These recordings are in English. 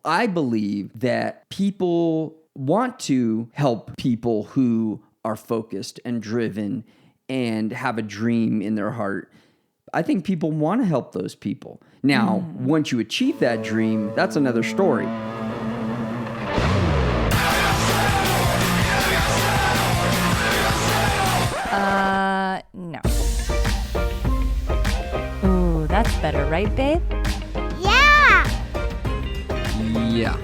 I believe that people want to help people who are focused and driven and have a dream in their heart. I think people want to help those people. Now, once you achieve that dream, that's another story. No. Ooh, that's better, right, babe? Yeah! Yeah.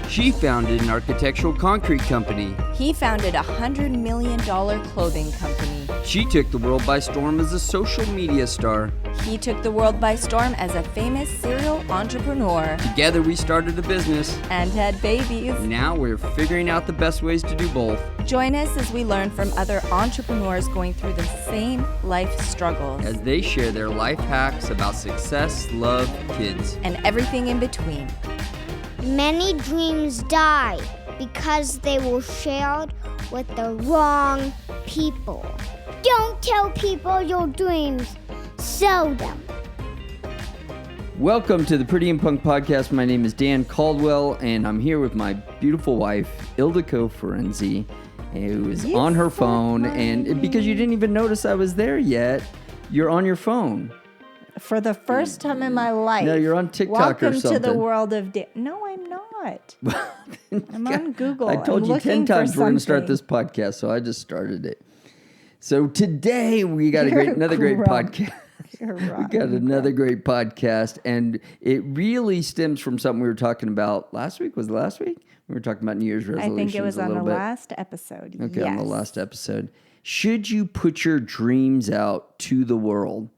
She founded an architectural concrete company. He founded a $100 million clothing company. She took the world by storm as a social media star. He took the world by storm as a famous serial entrepreneur. Together we started a business. And had babies. Now we're figuring out the best ways to do both. Join us as we learn from other entrepreneurs going through the same life struggles. As they share their life hacks about success, love, kids, and everything in between. Many dreams die because they were shared with the wrong people. Don't tell people your dreams. Sell them. Welcome to the Pretty and Punk Podcast. My name is Dan Caldwell, and I'm here with my beautiful wife, Ildiko Ferenczi, who is on her phone. And because you didn't even notice I was there yet, you're on your phone. For the first time in my life. No, you're on TikTok Welcome or something. Welcome to the world of No, I'm not. I'm on Google. I told you 10 times we're going to start this podcast, so I just started it. So today we got another great podcast. We got another great podcast, and it really stems from something we were talking about last week. Was it last week? We were talking about New Year's resolutions. I think it was on the last episode. Okay, yes. On the last episode. Should you put your dreams out to the world?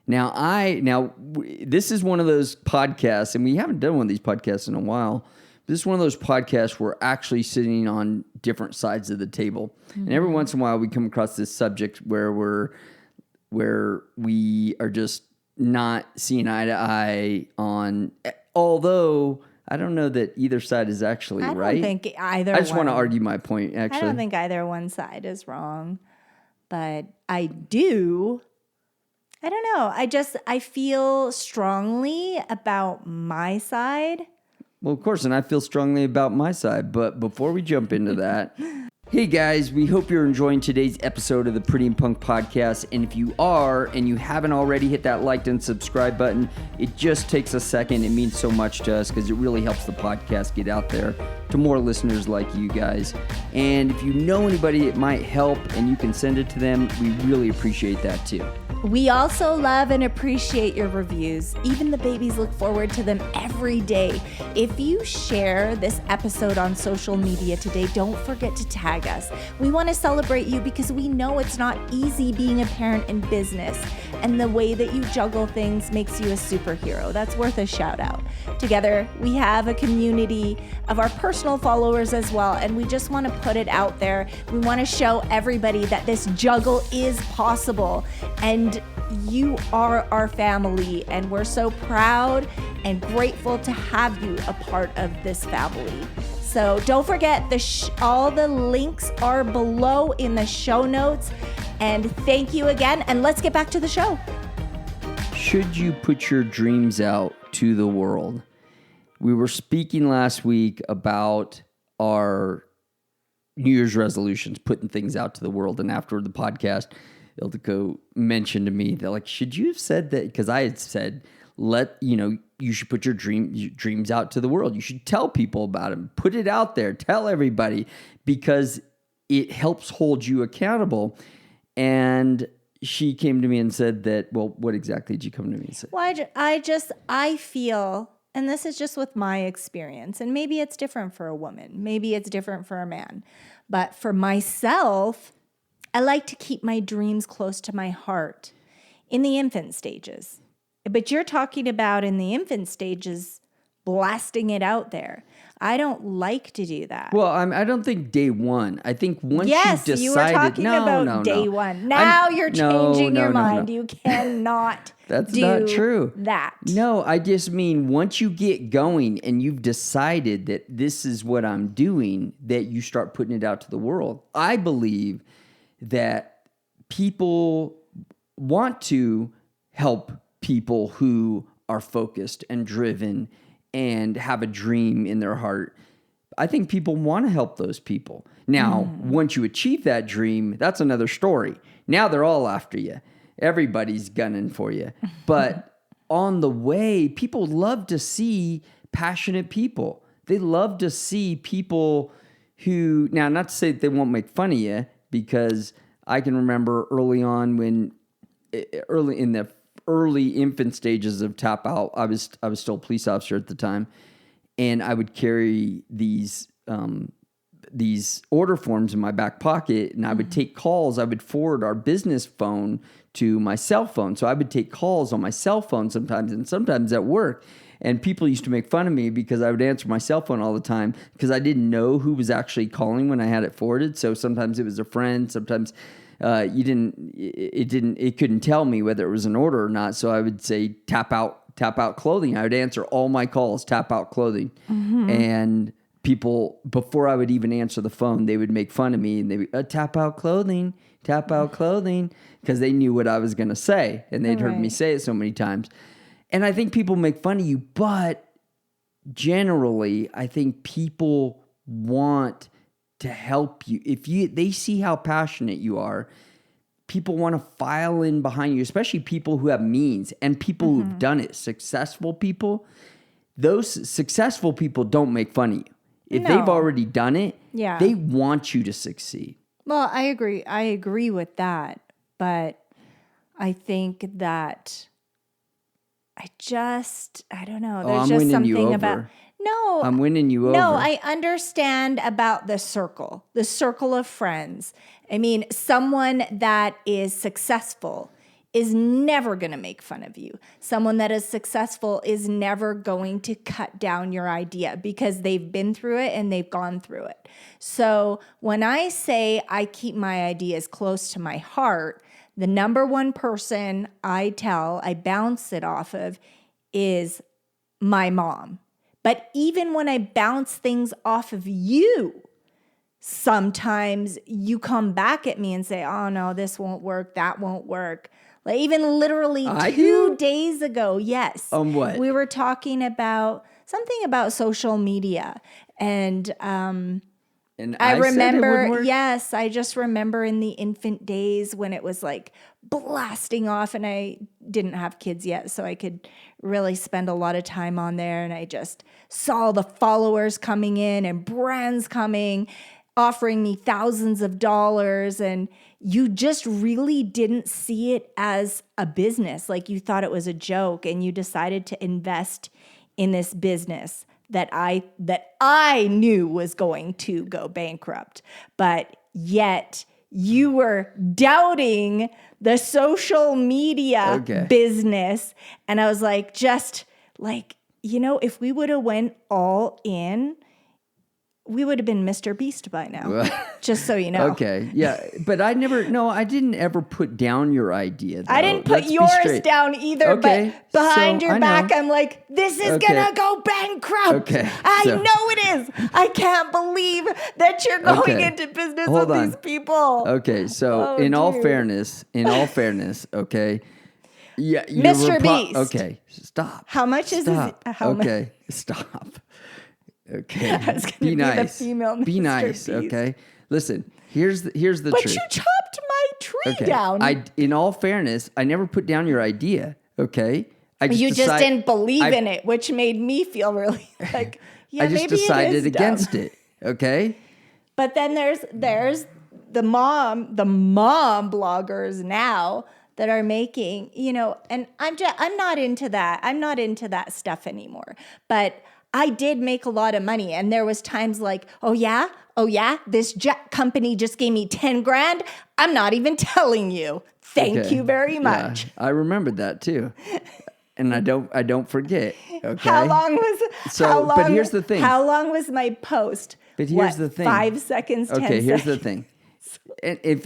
Now, this is one of those podcasts, and we haven't done one of these podcasts in a while. This is one of those podcasts where we're actually sitting on different sides of the table. Mm-hmm. And every once in a while we come across this subject where we are just not seeing eye to eye on, although I don't know that either side is actually right. I don't think either I just want to argue my point, actually. I don't think either one side is wrong. But I don't know. I feel strongly about my side. Well, of course, and I feel strongly about my side. But before we jump into that, hey guys, we hope you're enjoying today's episode of the Pretty and Punk Podcast. And if you are, and you haven't already hit that like and subscribe button, it just takes a second. It means so much to us because it really helps the podcast get out there to more listeners like you guys. And if you know anybody it might help and you can send it to them, we really appreciate that too. We also love and appreciate your reviews. Even the babies look forward to them every day. If you share this episode on social media today, don't forget to tag us. We want to celebrate you because we know it's not easy being a parent in business, and the way that you juggle things makes you a superhero. That's worth a shout out. Together, we have a community of our personal followers as well, and we just want to put it out there. We want to show everybody that this juggle is possible, and you are our family, and we're so proud and grateful to have you a part of this family. So don't forget, all the links are below in the show notes. And thank you again, and let's get back to the show. Should you put your dreams out to the world? We were speaking last week about our New Year's resolutions, putting things out to the world, and after the podcast, Ildiko mentioned to me that, like, should you have said that? Because I had said, you should put your dreams out to the world. You should tell people about them. Put it out there. Tell everybody, because it helps hold you accountable. And she came to me and said that, well, what exactly did you come to me and say? Well, I feel, and this is just with my experience, and maybe it's different for a woman. Maybe it's different for a man. But for myself, I like to keep my dreams close to my heart in the infant stages. But you're talking about in the infant stages, blasting it out there. I don't like to do that. Well, I don't think day one. I think once you decided... you were talking about day one. Now you're changing your mind. You cannot That's not true. That. No, I just mean once you get going and you've decided that this is what I'm doing, that you start putting it out to the world. I believe that people want to help people who are focused and driven and have a dream in their heart, I think people want to help those people. Now, once you achieve that dream, that's another story. Now they're all after you. Everybody's gunning for you. But on the way, people love to see passionate people. They love to see people who, now not to say that they won't make fun of you, because I can remember early in the early infant stages of Tap Out, I was still a police officer at the time, and I would carry these order forms in my back pocket, and I would take calls. I would forward our business phone to my cell phone. So I would take calls on my cell phone sometimes, and sometimes at work. And people used to make fun of me because I would answer my cell phone all the time because I didn't know who was actually calling when I had it forwarded. So sometimes it was a friend. Sometimes it couldn't tell me whether it was an order or not. So I would say tap out clothing. I would answer all my calls, tap out clothing. And people, before I would even answer the phone, they would make fun of me and they would tap out clothing, because they knew what I was going to say. And they'd heard me say it so many times. And I think people make fun of you, but generally, I think people want to help you. If they see how passionate you are, people want to file in behind you, especially people who have means and people who've done it. Successful people, those successful people don't make fun of you. If they've already done it, they want you to succeed. Well, I agree. I agree with that. But I think that I don't know. There's just something about... No. I'm winning you over. No, I understand about the circle of friends. I mean, someone that is successful is never going to make fun of you. Someone that is successful is never going to cut down your idea because they've been through it and they've gone through it. So when I say I keep my ideas close to my heart, the number one person I bounce it off of is my mom. But even when I bounce things off of you, sometimes you come back at me and say, oh no, this won't work, that won't work. Like even literally 2 days ago, yes. On what? We were talking about something about social media. And I remember, yes, I just remember in the infant days when it was like blasting off, and I didn't have kids yet, so I could really spend a lot of time on there. And I just saw the followers coming in and brands coming, offering me thousands of dollars. And you just really didn't see it as a business. Like you thought it was a joke, and you decided to invest in this business that I knew was going to go bankrupt. But yet you were doubting the social media business. And I was like, if we would have went all in, we would have been Mr. Beast by now, just so you know. Okay, yeah. But I didn't ever put down your idea, though. I didn't put yours down either, okay, but behind your back, I'm like, this is going to go bankrupt. Okay, I know it is. I can't believe that you're going into business with these people. Okay, so in all fairness, okay. Yeah, Mr. Beast. Okay, stop. How much is it? Okay, stop. Okay, be nice. Be nice. Okay, listen. Here's the truth. But you chopped my tree down. In all fairness, I never put down your idea. Okay, you just didn't believe in it, which made me feel really like I just decided against it. Okay, but then there's the mom bloggers now that are making, and I'm not into that. I'm not into that stuff anymore. But I did make a lot of money, and there was times like, oh yeah, this company just gave me 10 grand. I'm not even telling you. Thank you very much. Yeah, I remembered that too, and I don't forget. Okay. But here's the thing. How long was my post? But here's the thing. 5 seconds. 10 okay. Here's seconds. the thing. And if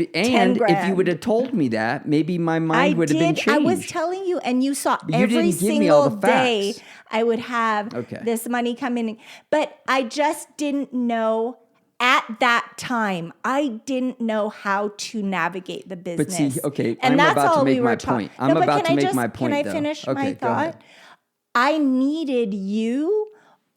you would have told me that, maybe my mind would have been changed. I was telling you, and you saw every single day I would have this money coming in. But I just didn't know at that time. I didn't know how to navigate the business. But see, okay, and I'm about to make my point. Can I finish my thought? I needed you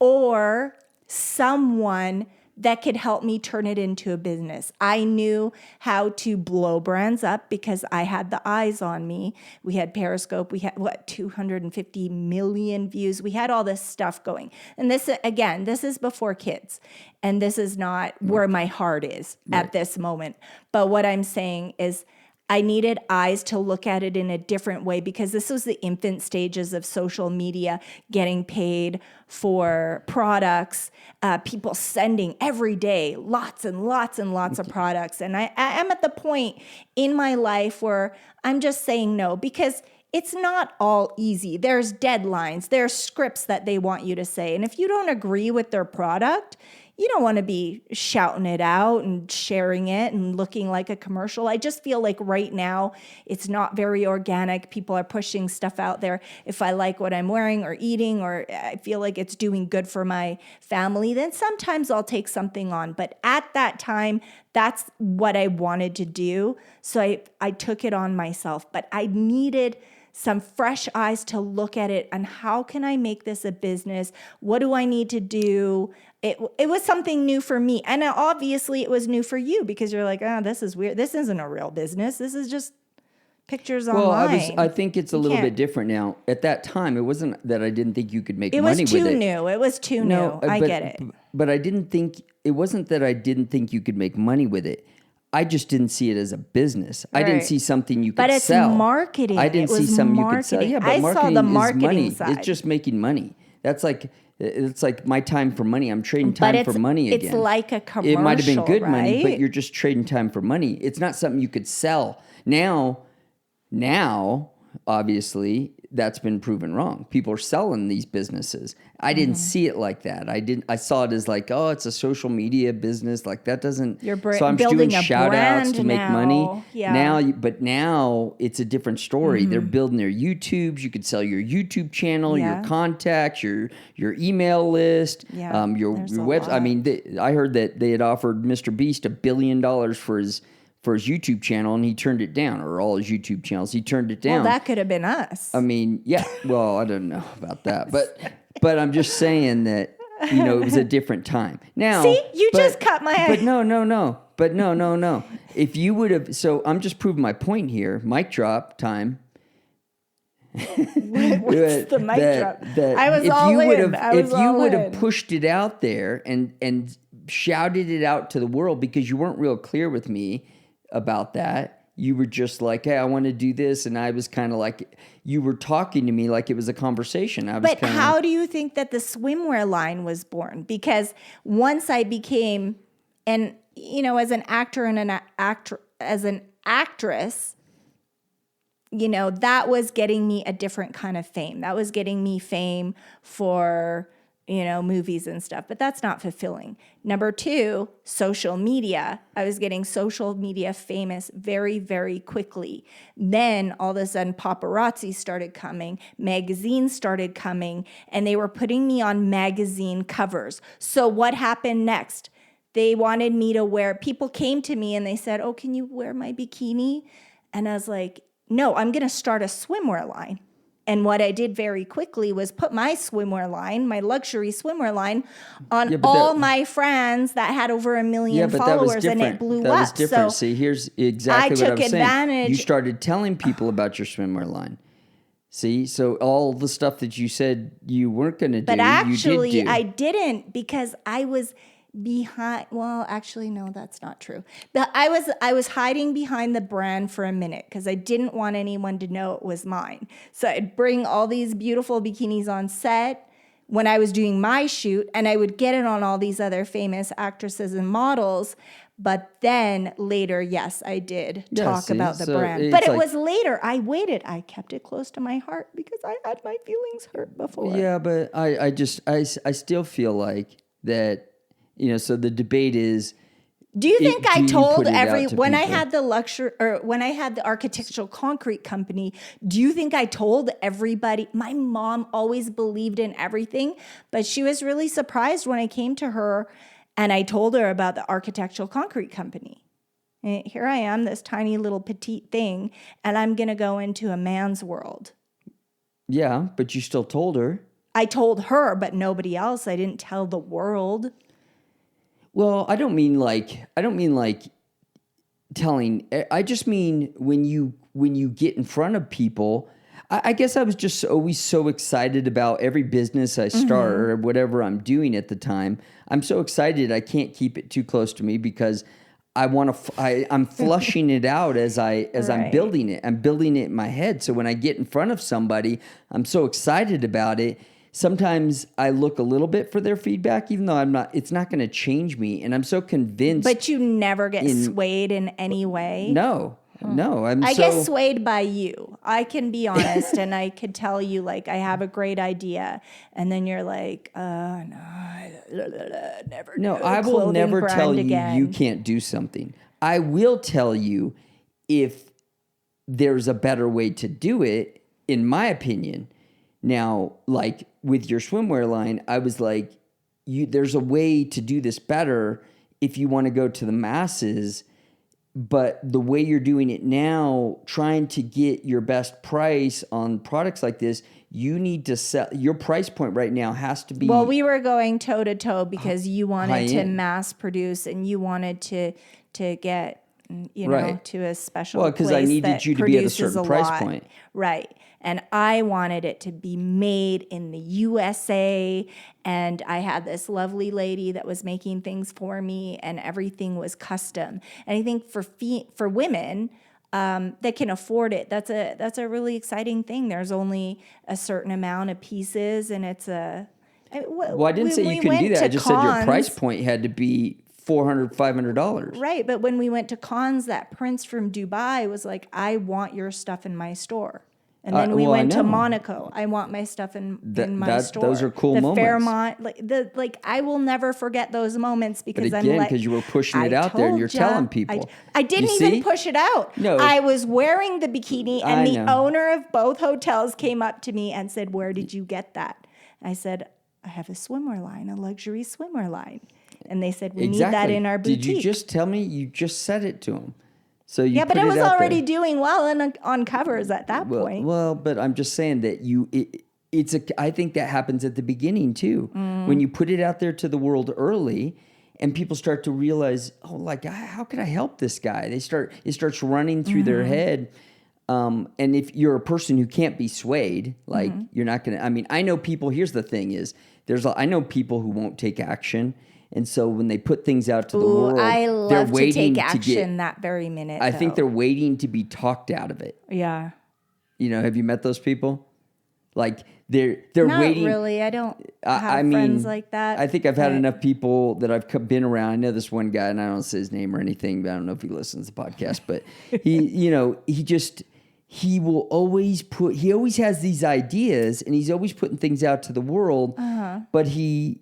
or someone that could help me turn it into a business. I knew how to blow brands up because I had the eyes on me. We had Periscope. We had 250 million views. We had all this stuff going. And this, again, this is before kids. And this is not where my heart is at this moment. But what I'm saying is I needed eyes to look at it in a different way because this was the infant stages of social media, getting paid for products, people sending every day lots and lots and lots of products. And I am at the point in my life where I'm just saying no because it's not all easy. There's deadlines, there's scripts that they want you to say. And if you don't agree with their product, you don't want to be shouting it out and sharing it and looking like a commercial. I just feel like right now it's not very organic. People are pushing stuff out there. If I like what I'm wearing or eating or I feel like it's doing good for my family, then sometimes I'll take something on. But at that time, that's what I wanted to do. So I took it on myself. But I needed some fresh eyes to look at it and how can I make this a business? What do I need to do? It was something new for me. And obviously it was new for you because you're like, oh, this is weird. This isn't a real business. This is just pictures online. I think it's a little bit different now. At that time, it wasn't that I didn't think you could make money with it. It was too new. It was too new. I get it. But I didn't think, it wasn't that I didn't think you could make money with it. I just didn't see it as a business. I didn't see something you could sell. But it's marketing. I didn't see something you could sell. Yeah, but I saw the marketing is money. side. It's just making money. It's like my time for money. I'm trading time for money again. It's like a commercial, it might have been good money, right? but you're just trading time for money. It's not something you could sell. Now, obviously, that's been proven wrong. People are selling these businesses. I didn't see it like that. I saw it as like, oh, it's a social media business. Like that doesn't. So I'm building doing a shout outs brand to make now. money. Yeah. But now it's a different story. They're building their YouTubes. You could sell your YouTube channel, your contacts, your email list, your website. I mean, I heard that they had offered Mr. Beast $1 billion for his YouTube channel, and he turned it down, or all his YouTube channels. He turned it down. Well, that could have been us. I mean, yeah. Well, I don't know about that, but I'm just saying that it was a different time. Now, see, you just cut my. But no. If you would have, so I'm just proving my point here. Mic drop time. What's the mic drop? I was all in. If you would have pushed it out there and shouted it out to the world, because you weren't real clear with me about that. You were just like, hey, I want to do this. And I was kind of like, you were talking to me like it was a conversation. But how do you think that the swimwear line was born? Because once I became, as an actor and as an actress, that was getting me a different kind of fame. That was getting me fame for movies and stuff, but that's not fulfilling. Number 2, social media. I was getting social media famous very, very quickly. Then all of a sudden paparazzi started coming, magazines started coming, and they were putting me on magazine covers. So what happened next? They wanted me to wear, people came to me and they said, oh, can you wear my bikini? And I was like, no, I'm going to start a swimwear line. And what I did very quickly was put my swimwear line, my luxury swimwear line, on all my friends that had over 1 million followers, and it blew up. That was different. So see, here's exactly what I'm saying. Advantage. You started telling people about your swimwear line. See, so all the stuff that you said you weren't going to do, but actually, you did do. I didn't, because I was behind. Well, actually, no, that's not true. I was hiding behind the brand for a minute because I didn't want anyone to know it was mine. So I'd bring all these beautiful bikinis on set when I was doing my shoot, and I would get it on all these other famous actresses and models. But then later, yes, I did talk about the brand. But it was later. I waited. I kept it close to my heart because I had my feelings hurt before. Yeah, but I still feel like that. So the debate is. Do you think I told when I had the luxury, or when I had the architectural concrete company, do you think I told everybody? My mom always believed in everything, but she was really surprised when I came to her and I told her about the architectural concrete company. And here I am, this tiny little petite thing, and I'm going to go into a man's world. Yeah, but you still told her. I told her, but nobody else. I didn't tell the world. Well, I don't mean like telling. I just mean when you get in front of people. I guess I was just always so excited about every business I start or whatever I'm doing at the time. I'm so excited I can't keep it too close to me because I want to. I'm flushing it out as I'm building it. I'm building it in my head. So when I get in front of somebody, I'm so excited about it. Sometimes I look a little bit for their feedback, even though I'm not. It's not going to change me, and I'm so convinced. But you never get swayed in any way. No. I get swayed by you. I can be honest, and I could tell you, like, I have a great idea, and then you're like, no, never. No, I will never tell you again. You can't do something. I will tell you if there's a better way to do it, in my opinion. Now, like with your swimwear line, I was like, there's a way to do this better if you want to go to the masses. But the way you're doing it now, trying to get your best price on products like this, you need to sell. Your price point right now has to be. Well, we were going toe to toe because you wanted to mass produce and you wanted to get, to a special place. Well, because I needed you to be at a certain price point. Right. And I wanted it to be made in the USA. And I had this lovely lady that was making things for me, and everything was custom. And I think for women that can afford it, that's a really exciting thing. There's only a certain amount of pieces, and it's a. Well, I didn't say you couldn't do that. I just said your price point had to be $400, $500. Right, but when we went to cons, that prince from Dubai was like, "I want your stuff in my store." And then we went to Monaco. I want my stuff in my store. Those are cool moments. Fairmont, I will never forget those moments because because you were pushing it out there and you're telling people. I didn't even push it out. No. I was wearing the bikini, and the owner of both hotels came up to me and said, "Where did you get that?" I said, "I have a swimwear line, a luxury swimwear line." And they said, "We need that in our boutique." Did you just tell me? You just said it to them. So you but I was already doing well on covers at that point. Well, but I'm just saying that I think that happens at the beginning too. When you put it out there to the world early, and people start to realize, oh, like, how can I help this guy? It starts running through their head. And if you're a person who can't be swayed, like you're not gonna. I mean, I know people. Here's the thing: I know people who won't take action. And so when they put things out to the world, they're waiting to take action that very minute. I think they're waiting to be talked out of it. Yeah. Have you met those people? Like they're waiting. Not really. I don't have friends like that. I think I've had enough people that I've been around. I know this one guy, and I don't say his name or anything, but I don't know if he listens to the podcast. But he will always he always has these ideas, and he's always putting things out to the world. But he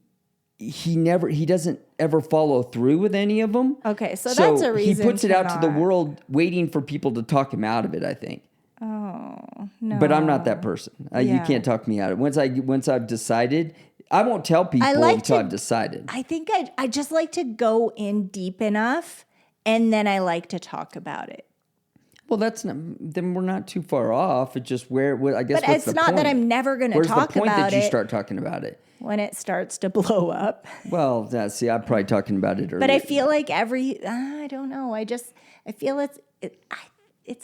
doesn't ever follow through with any of them. Okay, so that's a reason. He puts it out to the world, waiting for people to talk him out of it, I think. Oh, no. But I'm not that person. You can't talk me out of it. Once I've decided, I won't tell people until I've decided. I think I just like to go in deep enough, and then I like to talk about it. Well, then we're not too far off. It's just I guess. But it's not that I'm never going to talk about it. Where's the point that you start talking about it? When it starts to blow up. Well, I'm probably talking about it earlier. But I feel like I don't know. I feel it's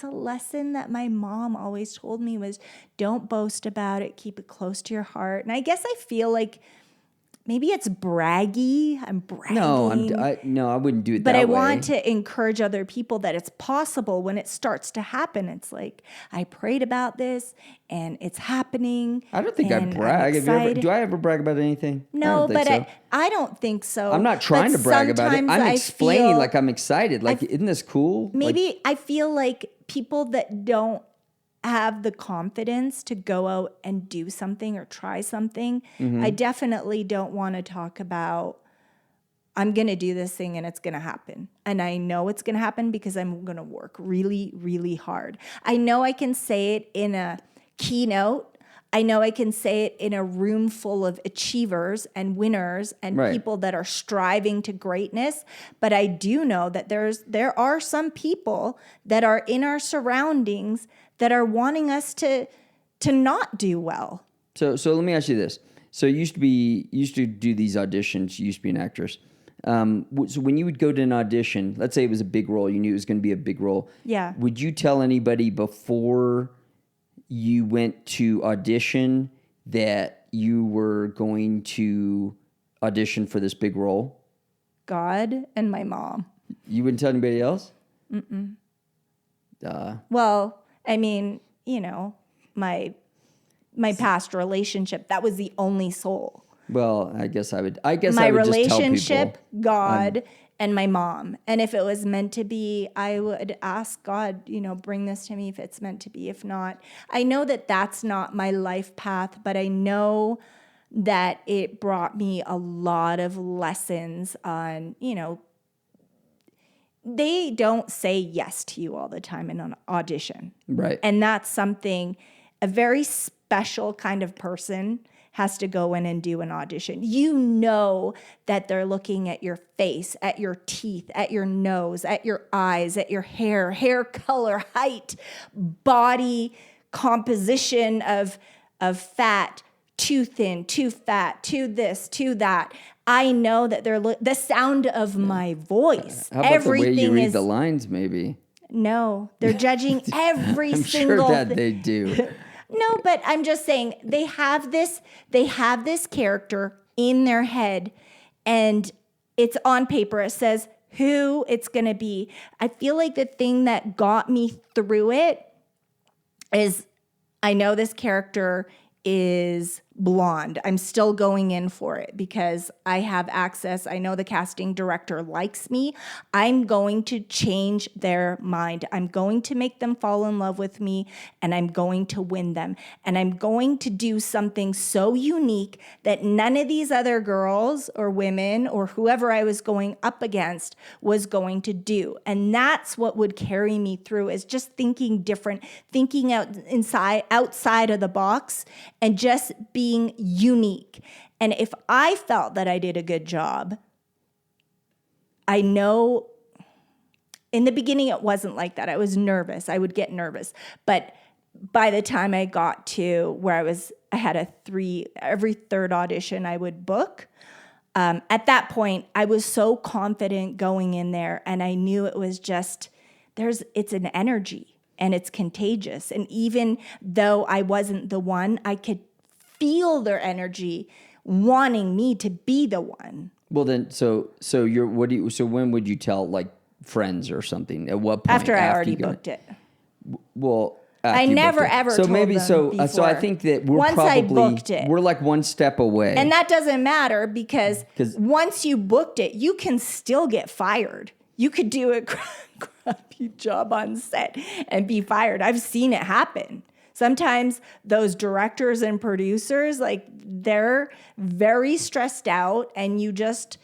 a lesson that my mom always told me was, don't boast about it, keep it close to your heart. And I guess I feel like maybe it's braggy. I'm bragging. No, I wouldn't do it but that way. But I want to encourage other people that it's possible when it starts to happen. It's like, I prayed about this and it's happening. I don't think I brag. Do I ever brag about anything? No, I don't think so. I'm not trying to brag about it. I'm explaining like I'm excited. Like, isn't this cool? Maybe I feel like people that don't have the confidence to go out and do something or try something. I definitely don't want to talk about, I'm going to do this thing and it's going to happen. And I know it's going to happen because I'm going to work really, really hard. I know I can say it in a keynote. I know I can say it in a room full of achievers and winners and people that are striving to greatness. But I do know that there are some people that are in our surroundings that are wanting us to not do well. So let me ask you this. So you used to do these auditions. You used to be an actress. So when you would go to an audition, let's say it was a big role, you knew it was going to be a big role. Yeah. Would you tell anybody before you went to audition that you were going to audition for this big role? God and my mom. You wouldn't tell anybody else? Mm-mm. Well, I mean, my past relationship, that was the only soul. Well, I guess I would. My Just tell relationship, people, God, and my mom. And if it was meant to be, I would ask God, bring this to me if it's meant to be. If not, I know that that's not my life path, but I know that it brought me a lot of lessons on, they don't say yes to you all the time in an audition. Right. And that's something a very special kind of person has to go in and do an audition. You know that they're looking at your face, at your teeth, at your nose, at your eyes, at your hair color, height, body composition of fat, too thin, too fat, too this, too that. I know that they're the sound of my voice. How about everything the way you read is the lines, maybe? No, they're judging every I'm single sure that they do. No, but I'm just saying they have this character in their head and it's on paper. It says who it's going to be. I feel like the thing that got me through it is I know this character is blonde. I'm still going in for it because I have access. I know the casting director likes me. I'm going to change their mind. I'm going to make them fall in love with me and I'm going to win them. And I'm going to do something so unique that none of these other girls or women or whoever I was going up against was going to do. And that's what would carry me through is just thinking different, thinking outside of the box and just being unique. And if I felt that I did a good job, I know in the beginning it wasn't like that. I was nervous. I would get nervous. But by the time I got to where I had every third audition I would book. At that point, I was so confident going in there and I knew it was just, it's an energy and it's contagious. And even though I wasn't the one, I could feel their energy wanting me to be the one. Well, then, so when would you tell like friends or something? At what point? After I already booked it. Well, I never ever so told maybe them so before. so I think that once I booked it, we're like one step away, and that doesn't matter because once you booked it, you can still get fired. You could do a crappy job on set and be fired. I've seen it happen. Sometimes those directors and producers, like they're very stressed out and you just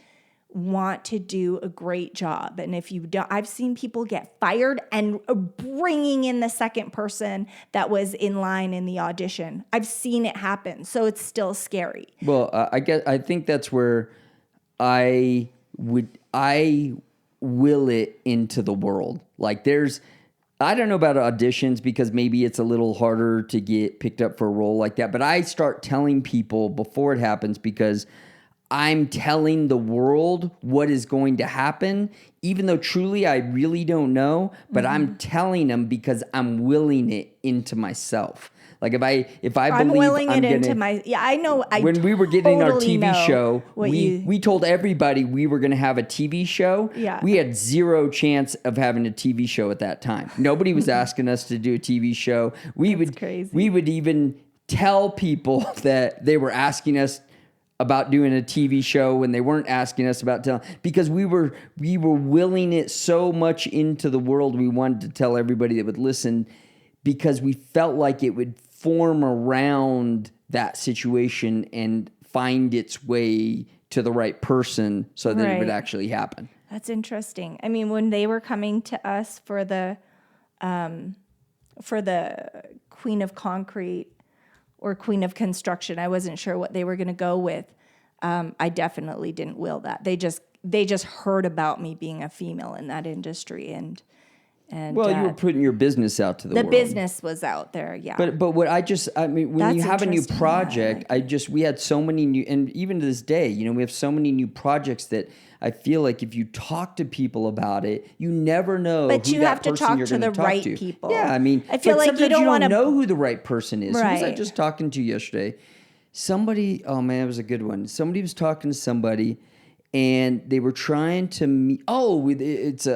want to do a great job. And if you don't, I've seen people get fired and bringing in the second person that was in line in the audition. I've seen it happen. So it's still scary. Well, I think that's where I will it into the world. Like I don't know about auditions because maybe it's a little harder to get picked up for a role like that. But I start telling people before it happens because I'm telling the world what is going to happen, even though truly I really don't know. But I'm telling them because I'm willing it into myself. Like if I I'm believe willing I'm it gonna, into my I know. When we were getting our totally TV show, we we told everybody we were going to have a TV show. Yeah. We had zero chance of having a TV show at that time. Nobody was asking us to do a TV show. Crazy. We would even tell people that they were asking us about doing a TV show when they weren't asking us about telling, because we were willing it so much into the world. We wanted to tell everybody that would listen because we felt like it would form around that situation and find its way to the right person so that it would actually happen. That's interesting. I mean, when they were coming to us for the Queen of Concrete or Queen of Construction, I wasn't sure what they were going to go with. I definitely didn't will that. They just heard about me being a female in that industry, and And Well, you were putting your business out to the world. The business was out there, yeah. But what when That's you have a new interesting, project, we had so many new, and even to this day, we have so many new projects that I feel like if you talk to people about it, you never know But who you that have to person talk you're to going the talk right to. people. Yeah, I mean, I feel but like you sometimes don't want to wanna- know who the right person is. Who was I Right. just talking to yesterday? Somebody, oh man, it was a good one. Somebody was talking to somebody, and they were trying to meet. Oh,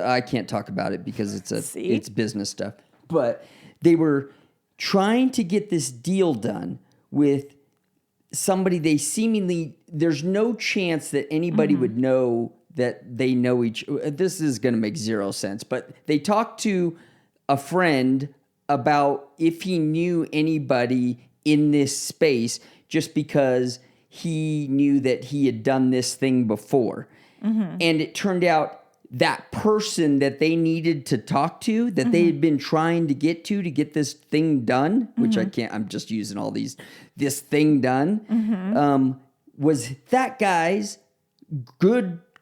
I can't talk about it because it's business stuff. But they were trying to get this deal done with somebody there's no chance that anybody would know that they know this is going to make zero sense, but they talked to a friend about if he knew anybody in this space just because he knew that he had done this thing before. And it turned out that person that they needed to talk to, that they had been trying to get this thing done, which I'm just using all this thing done, was that guy's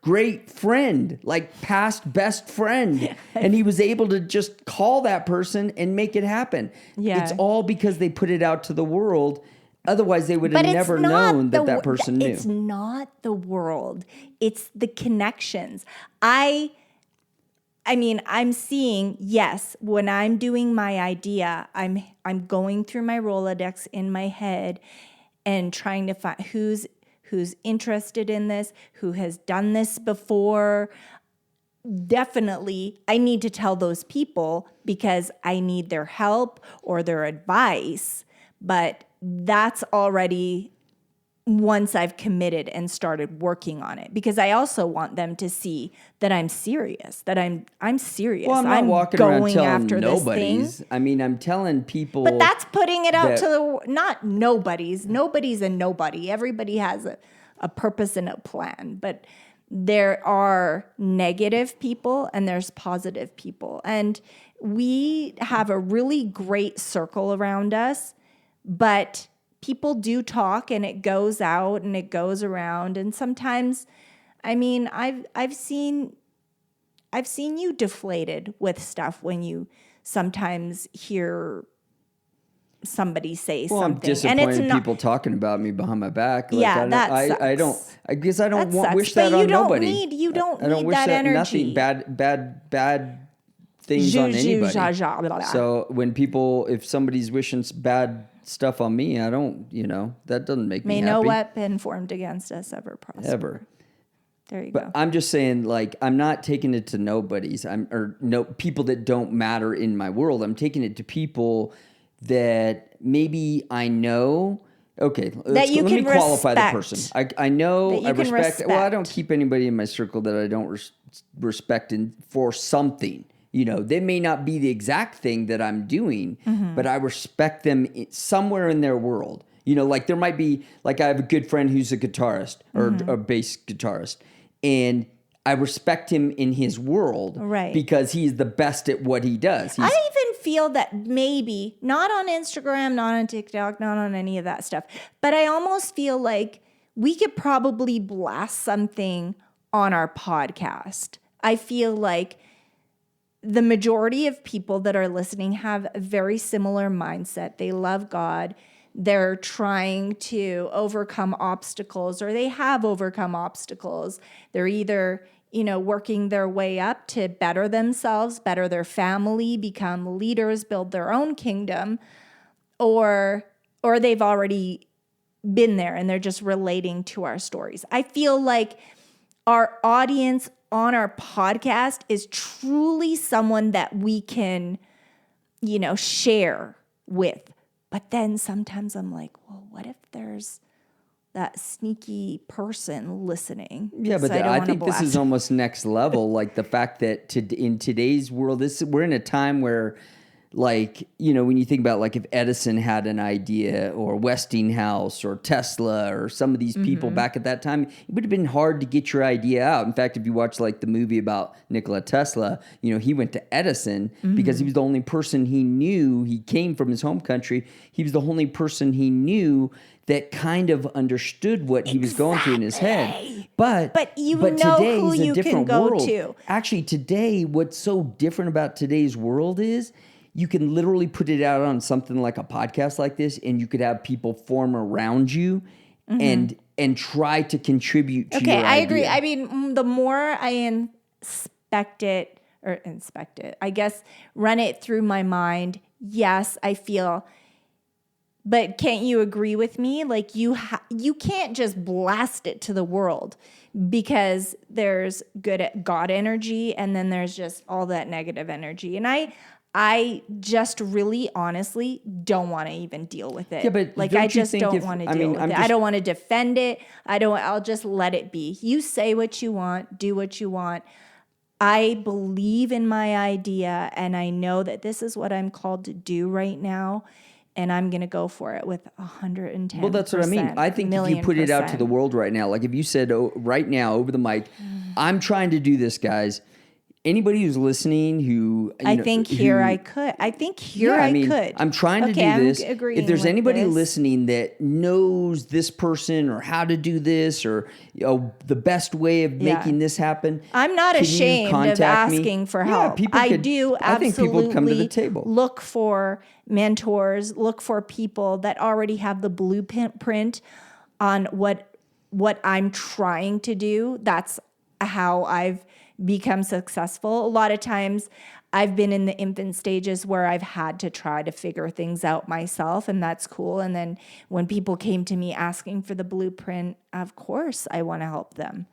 great friend, like past best friend. And he was able to just call that person and make it happen. Yeah. It's all because they put it out to the world. Otherwise, they would have never known that person knew. It's not the world. It's the connections. I mean, I'm seeing, yes, when I'm doing my idea, I'm going through my Rolodex in my head and trying to find who's interested in this, who has done this before. Definitely, I need to tell those people because I need their help or their advice, but that's already once I've committed and started working on it, because I also want them to see that I'm serious, that I'm serious. Well, I'm not walking around telling after nobodies. This thing. I mean, I'm telling people. But that's putting it out to not nobodies. Nobody's a nobody. Everybody has a purpose and a plan. But there are negative people and there's positive people. And we have a really great circle around us, but people do talk and it goes out and it goes around. And sometimes, I mean, I've seen you deflated with stuff when you sometimes hear somebody say Well, something. I'm disappointed in people talking about me behind my back. Like, Yeah, I don't wish that But on nobody. You don't I don't need wish that energy. Nothing bad things on anybody. So if somebody's wishing bad stuff on me, I don't, that doesn't make me happy. May no weapon formed against us ever prosper. Ever. There you But go. I'm just saying, like, I'm not taking it to nobodies. People that don't matter in my world. I'm taking it to people that maybe I know. Okay, let me qualify the person. I know, I respect. Well, I don't keep anybody in my circle that I don't respect for something. They may not be the exact thing that I'm doing, but I respect them somewhere in their world. Like there might be, like I have a good friend who's a guitarist or a bass guitarist, and I respect him in his world, right? Because he's the best at what he does. I even feel that maybe not on Instagram, not on TikTok, not on any of that stuff, but I almost feel like we could probably blast something on our podcast. I feel like the majority of people that are listening have a very similar mindset. They love God. They're trying to overcome obstacles, or they have overcome obstacles. They're either, working their way up to better themselves, better their family, become leaders, build their own kingdom, or they've already been there and they're just relating to our stories. I feel like our audience on our podcast is truly someone that we can, share with. But then sometimes I'm like, well, what if there's that sneaky person listening? Yeah, but I think this is almost next level. Like the fact that in today's world, we're in a time where, like, when you think about, like, if Edison had an idea, or Westinghouse or Tesla or some of these people back at that time, it would have been hard to get your idea out. In fact, if you watch, like, the movie about Nikola Tesla, he went to Edison because he was the only person he knew. He came from his home country. He was the only person he knew that kind of understood what he was going through in his head. But you but know today who is a you can different go world. to. Actually, today, what's so different about today's world is you can literally put it out on something like a podcast like this, and you could have people form around you and try to contribute to your Okay, I idea. agree. I mean, the more I inspect it, I guess, run it through my mind, yes, I feel. But can't you agree with me? Like you can't just blast it to the world because there's good God energy and then there's just all that negative energy. And I just really honestly don't want to even deal with it. Yeah, but like don't I you just think don't want to deal with it. I don't want to defend it. I'll just let it be. You say what you want, do what you want. I believe in my idea and I know that this is what I'm called to do right now. And I'm going to go for it with 110%. Well, that's what I mean. I think if you put it out to the world right now, like if you said right now over the mic, I'm trying to do this, guys. Anybody who's listening I think here I could. I'm trying to do this. Agreeing if there's with anybody this. listening that knows this person or how to do this or the best way of making this happen, I'm not can you ashamed of contact me? asking for Yeah, help. I think people come to the table. Look for mentors, look for people that already have the blueprint on what I'm trying to do. That's how I've become successful. A lot of times I've been in the infant stages where I've had to try to figure things out myself, and that's cool. And then when people came to me asking for the blueprint, of course I want to help them.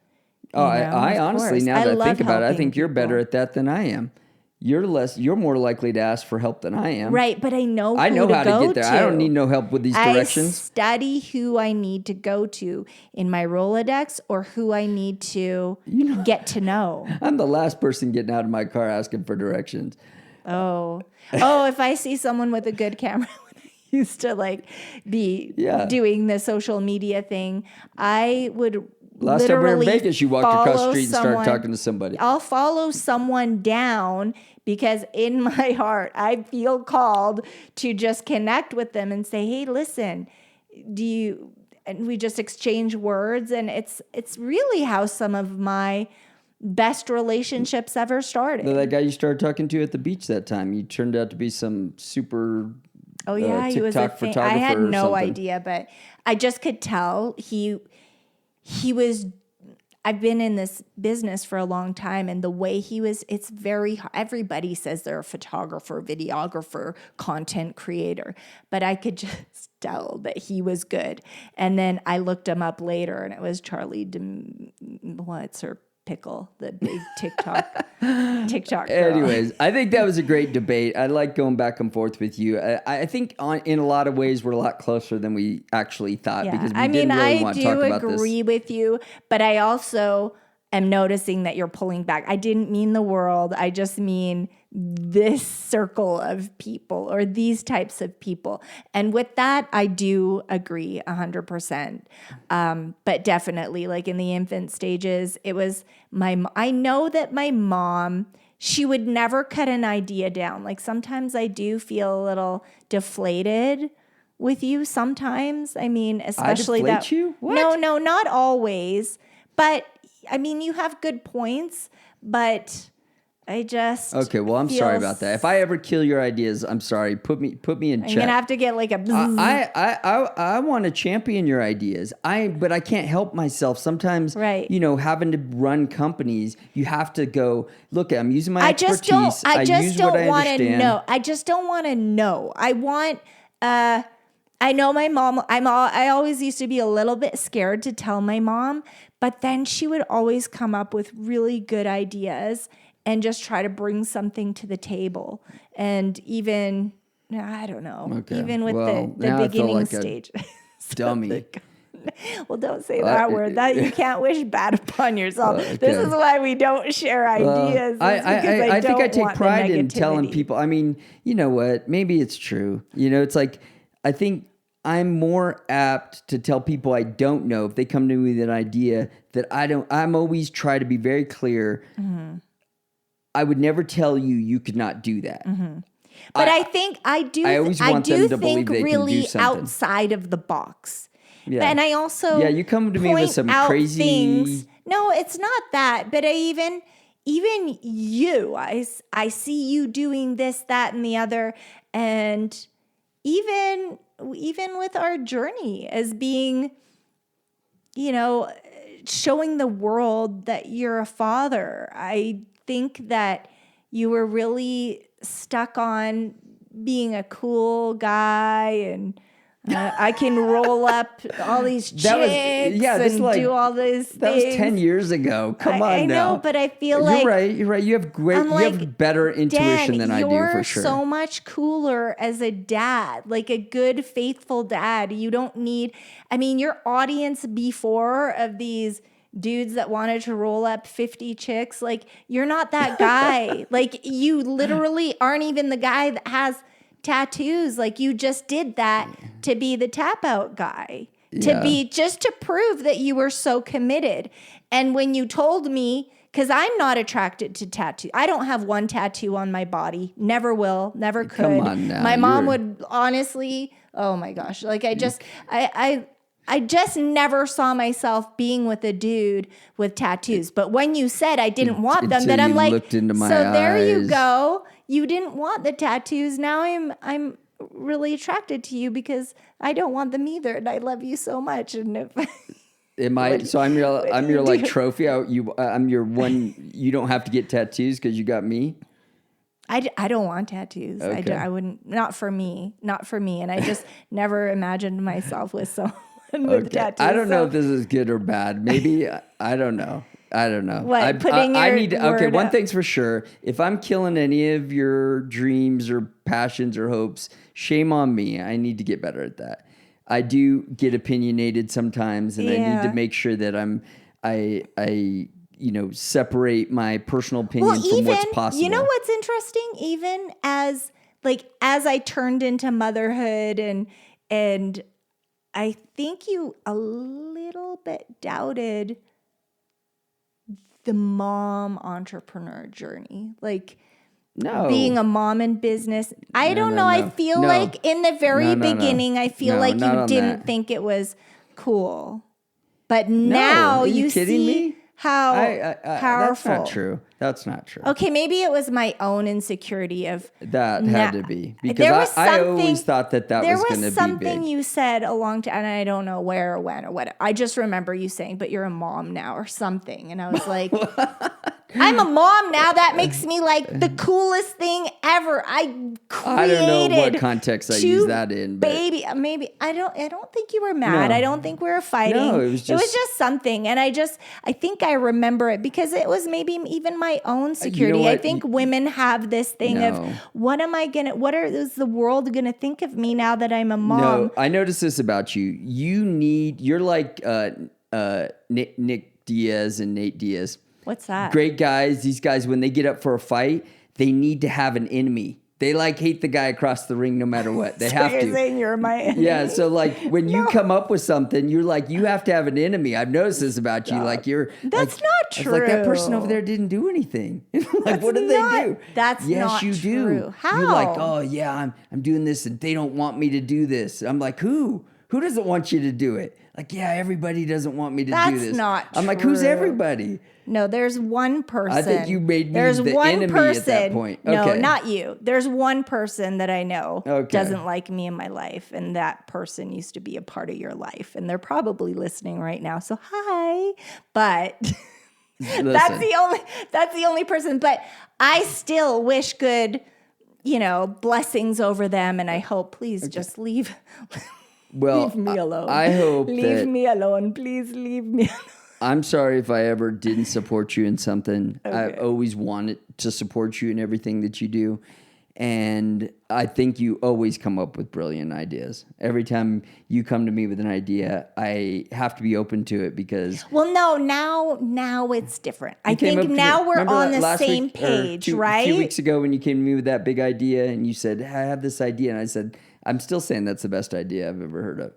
I honestly, now that I think about it, I helping think you're people. better at that than I am. You're more likely to ask for help than I am. Right, but I know how to get there. To. I don't need no help with these directions. I study who I need to go to in my Rolodex or who I need to get to know. I'm the last person getting out of my car asking for directions. Oh, if I see someone with a good camera, when I used to be doing the social media thing, I would Last time we were in Vegas, you walked across the street and started someone, talking to somebody. I'll follow someone down because in my heart, I feel called to just connect with them and say, hey, listen, and we just exchange words. And it's really how some of my best relationships ever started. That guy you started talking to at the beach that time, he turned out to be some super he was TikTok photographer. I had no something. idea, but I just could tell he was, I've been in this business for a long time, and the way he was, everybody says they're a photographer, videographer, content creator, but I could just tell that he was good. And then I looked him up later, and it was Charlie what's her pickle, the big TikTok girl. Anyways, I think that was a great debate. I like going back and forth with you. I think in a lot of ways we're a lot closer than we actually thought because we didn't really want to talk about this. I do agree with you, but I also am noticing that you're pulling back. I didn't mean the world. I just mean this circle of people or these types of people. And with that, I do agree 100%. But definitely, like in the infant stages, it was I know that my mom, she would never cut an idea down. Like sometimes I do feel a little deflated with you sometimes. I mean, especially I deflate you? What? No, not always. But I mean, you have good points, but I just well, I'm sorry about that. If I ever kill your ideas, I'm sorry. Put me in check. I'm gonna have to get like a. I want to champion your ideas. But I can't help myself. Sometimes, right. Having to run companies, you have to go. Look, I'm using my expertise. I just don't want to know. I just don't want to know. I want. I know my mom. I always used to be a little bit scared to tell my mom, but then she would always come up with really good ideas and just try to bring something to the table. And even, I don't know, even with the beginning stage. Dummy. Well, don't say that word. That you can't wish bad upon yourself. This is why we don't share ideas. I think I take pride in telling people. I mean, you know what? Maybe it's true. It's like, I think I'm more apt to tell people I don't know if they come to me with an idea that I don't. I'm always try to be very clear. Mm-hmm. I would never tell you could not do that. Mm-hmm. But I think I do. I always want them to believe they really can do something outside of the box. Yeah. And I also you come to me with some crazy. No, it's not that. But even you, I see you doing this, that, and the other. And even with our journey as being, showing the world that you're a father, I think that you were really stuck on being a cool guy and I can roll up all these chicks and do all these things. That was 10 years ago. Come on I now. know, but I feel like... You're right. You have you have better intuition than I do, for sure. You're so much cooler as a dad, like a good, faithful dad. You don't need... your audience before of these dudes that wanted to roll up 50 chicks, like, you're not that guy. Like, you literally aren't even the guy that has tattoos. Like, you just did that to be the tap out guy, just to prove that you were so committed. And when you told me, because I'm not attracted to tattoos, I don't have one tattoo on my body, never will, never could. Come on now. My mom would honestly, oh my gosh, like I just never saw myself being with a dude with tattoos. But when you said I didn't want them, then I'm like, looked into my so there eyes. you go. You didn't want the tattoos. Now I'm really attracted to you because I don't want them either, and I love you so much. And if I'm your like trophy. I'm your one. You don't have to get tattoos because you got me. I don't want tattoos. Okay. I wouldn't. Not for me. And I just never imagined myself with someone with tattoos. I don't know if this is good or bad. Maybe I don't know. What, one thing's for sure. If I'm killing any of your dreams or passions or hopes, shame on me. I need to get better at that. I do get opinionated sometimes, and I need to make sure that I separate my personal opinion from what's possible. You know what's interesting? Even as I turned into motherhood and I think you a little bit doubted the mom entrepreneur journey, like being a mom in business. I don't know. I feel like in the very beginning, I feel like you didn't think it was cool, but now you see how powerful. That's not true. Okay, maybe it was my own insecurity of that had to be, because I always thought that was going to be big. There was something you said a long time, and I don't know where or when or what. I just remember you saying, "But you're a mom now" or something, and I was like, "I'm a mom now. That makes me like the coolest thing ever." I don't know what context I use that in, but maybe I don't think you were mad. No. I don't think we were fighting. No, it was just something, and I think I remember it because it was maybe even my own security. I think women have this thing of what is the world gonna think of me now that I'm a mom? No, I noticed this about you. You're like Nick Diaz and Nate Diaz. What's that? Great guys. These guys, when they get up for a fight, they need to have an enemy. They hate the guy across the ring no matter what. They have to. You're saying you're my enemy. Yeah, so when you come up with something, you're like, you have to have an enemy. I've noticed this about you. That's not true. It's like that person over there didn't do anything. What did they do? That's not you true. Do. How? You're like, oh yeah, I'm doing this, and they don't want me to do this. I'm like, who? Who doesn't want you to do it? Like, yeah, everybody doesn't want me to do this. That's not I'm like, who's everybody? No, there's one person. I think you made me the enemy at that point. Okay. No, not you. There's one person that I know doesn't like me in my life, and that person used to be a part of your life, and they're probably listening right now. So hi, but that's the only person. But I still wish good, blessings over them, and I hope please just leave. Well, leave me alone. I hope leave me alone. Please leave me alone. I'm sorry if I ever didn't support you in something. Okay. I always wanted to support you in everything that you do. And I think you always come up with brilliant ideas. Every time you come to me with an idea, I have to be open to it because... Well, no, now it's different. I think now we're on the same page, right? A few weeks ago when you came to me with that big idea and you said, I have this idea. And I said, I'm still saying that's the best idea I've ever heard of.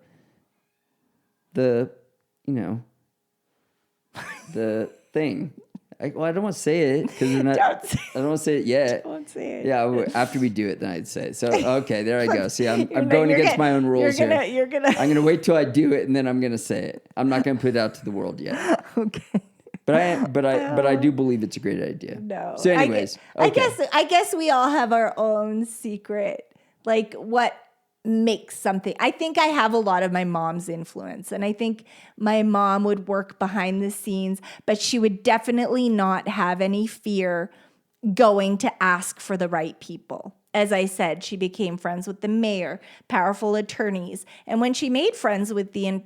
The thing. I don't want to say it because I don't want to say it yet. Don't say it. Yeah, after we do it, then I'd say it. So okay, there I go. See, I'm going against my own rules here. I'm gonna wait till I do it, and then I'm gonna say it. I'm not gonna put it out to the world yet. Okay. But I do believe it's a great idea. No. So anyways, I guess we all have our own secret, like what makes something. I think I have a lot of my mom's influence, and I think my mom would work behind the scenes, but she would definitely not have any fear going to ask for the right people. As I said, she became friends with the mayor, powerful attorneys, and when she made friends with the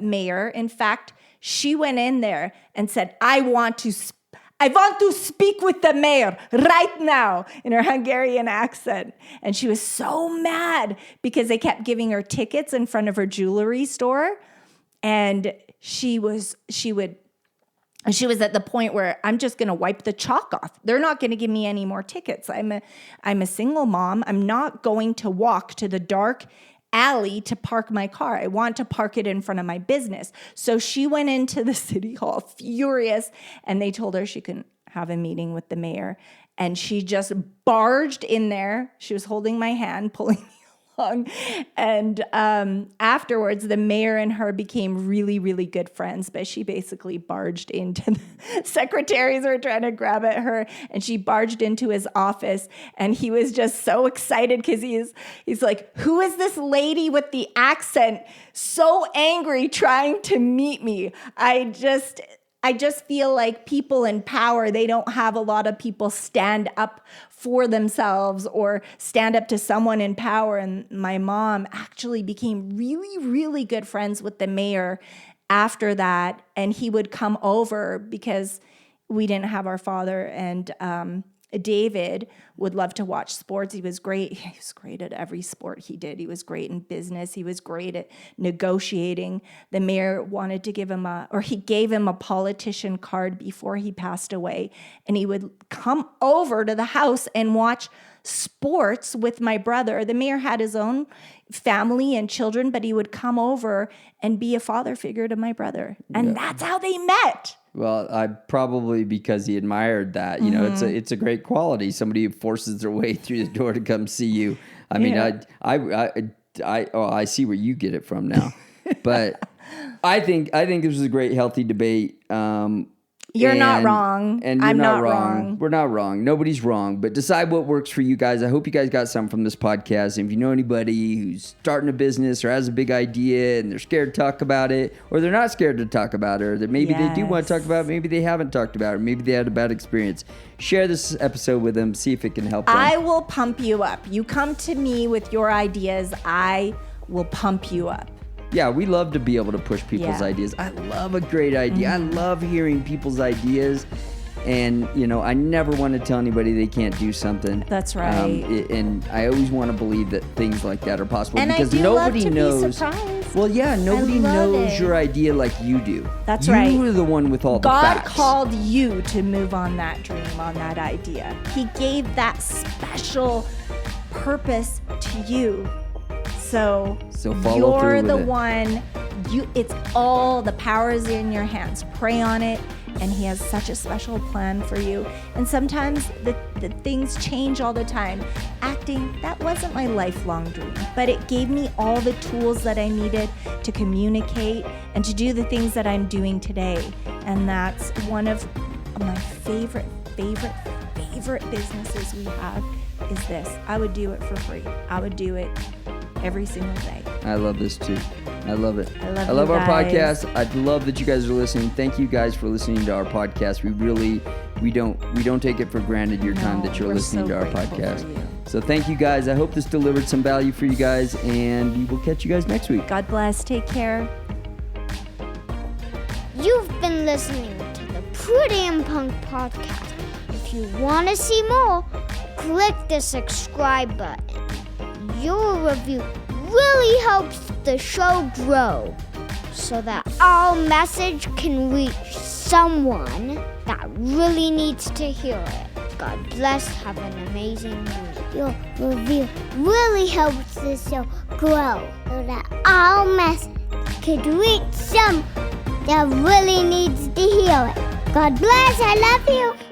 mayor, in fact, she went in there and said, I want to speak with the mayor right now, in her Hungarian accent. And she was so mad because they kept giving her tickets in front of her jewelry store. And she was at the point where I'm just going to wipe the chalk off. They're not going to give me any more tickets. I'm a single mom. I'm not going to walk to the dark alley to park my car. I want to park it in front of my business. So she went into the city hall furious, and they told her she couldn't have a meeting with the mayor. And she just barged in there. She was holding my hand, pulling me along. And afterwards, the mayor and her became really, really good friends. But she basically barged into the secretaries were trying to grab at her, and she barged into his office. And he was just so excited because he's like, who is this lady with the accent? So angry, trying to meet me. I just feel like people in power, they don't have a lot of people stand up for themselves or stand up to someone in power. And my mom actually became really, really good friends with the mayor after that. And he would come over because we didn't have our father. And David would love to watch sports. He was great. He was great at every sport he did. He was great in business. He was great at negotiating. The mayor wanted to give him he gave him a politician card before he passed away. And he would come over to the house and watch sports with my brother. The mayor had his own family and children, but he would come over and be a father figure to my brother. And that's how they met. Well, probably because he admired that. You know, it's a great quality. Somebody who forces their way through the door to come see you. I mean, I see where you get it from now. But I think this was a great, healthy debate. You're not wrong. And I'm not wrong. We're not wrong. Nobody's wrong. But decide what works for you guys. I hope you guys got something from this podcast. And if you know anybody who's starting a business or has a big idea and they're scared to talk about it, or they're not scared to talk about it, or that maybe they do want to talk about it, maybe they haven't talked about it, maybe they had a bad experience, share this episode with them. See if it can help them. I will pump you up. You come to me with your ideas. I will pump you up. Yeah, we love to be able to push people's ideas. I love a great idea. I love hearing people's ideas. And, you know, I never want to tell anybody they can't do something. That's right. And I always want to believe that things like that are possible. And because I do nobody love to knows. Be surprised. Well, yeah, nobody knows your idea like you do. That's right. You were the one with all the facts. God called you to move on that dream, on that idea. He gave that special purpose to you. So follow through you're with the it. one. It's all the power is in your hands. Pray on it, and He has such a special plan for you. And sometimes the things change all the time. Acting, that wasn't my lifelong dream, but it gave me all the tools that I needed to communicate and to do the things that I'm doing today. And that's one of my favorite businesses we have is this. I would do it for free. I would do it every single day. I love this too. I love it. I love our guys. podcast. I love that you guys are listening. Thank you guys for listening to our podcast. We don't take it for granted your time that you're listening to our podcast. So thank you guys. I hope this delivered some value for you guys, and we will catch you guys next week. God bless. Take care. You've been listening to the Pretty and Punk podcast. If you want to see more, click the subscribe button. Your review really helps the show grow so that our message can reach someone that really needs to hear it. God bless. Have an amazing week. Your review really helps the show grow so that our message can reach someone that really needs to hear it. God bless. I love you.